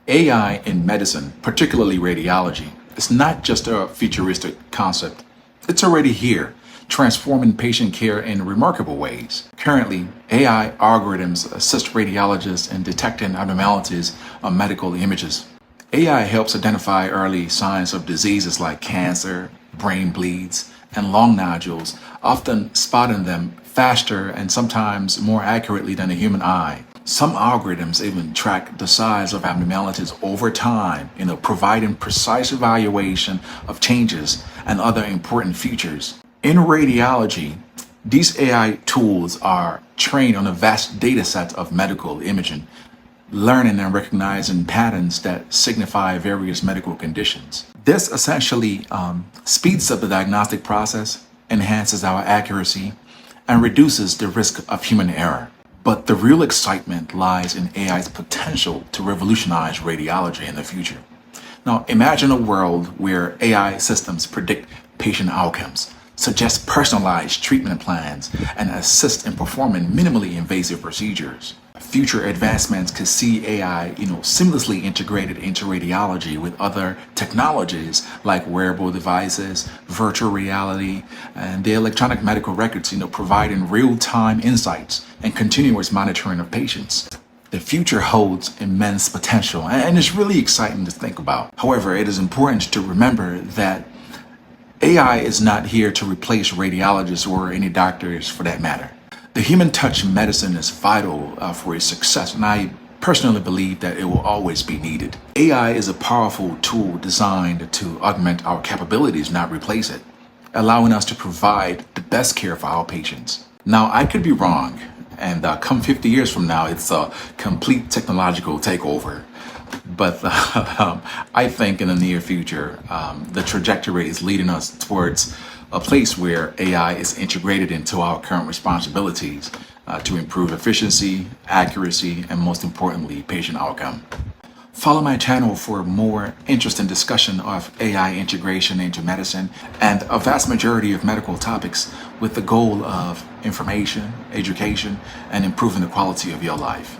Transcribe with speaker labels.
Speaker 1: AI in medicine, particularly radiology, is not just a futuristic concept. It's already here, transforming patient care in remarkable ways. Currently, AI algorithms assist radiologists in detecting abnormalities on medical images. AI helps identify early signs of diseases like cancer, brain bleeds, and lung nodules, often spotting them faster and sometimes more accurately than a human eye. Some algorithms even track the size of abnormalities over time, providing precise evaluation of changes and other important features. In radiology, these AI tools are trained on a vast data set of medical imaging, learning and recognizing patterns that signify various medical conditions. This essentially speeds up the diagnostic process, enhances our accuracy, and reduces the risk of human error. But the real excitement lies in AI's potential to revolutionize radiology in the future. Now, imagine a world where AI systems predict patient outcomes, suggest personalized treatment plans, and assist in performing minimally invasive procedures. Future advancements could see AI, seamlessly integrated into radiology with other technologies like wearable devices, virtual reality, and the electronic medical records, providing real-time insights and continuous monitoring of patients. The future holds immense potential, and it's really exciting to think about. However, it is important to remember that AI is not here to replace radiologists or any doctors for that matter. The human touch in medicine is vital for its success, and I personally believe that it will always be needed. AI is a powerful tool designed to augment our capabilities, not replace it, allowing us to provide the best care for our patients. Now, I could be wrong, and come 50 years from now, it's a complete technological takeover. But I think in the near future, the trajectory is leading us towards a place where AI is integrated into our current responsibilities to improve efficiency, accuracy, and most importantly, patient outcome. Follow my channel for more interesting discussion of AI integration into medicine and a vast majority of medical topics with the goal of information, education, and improving the quality of your life.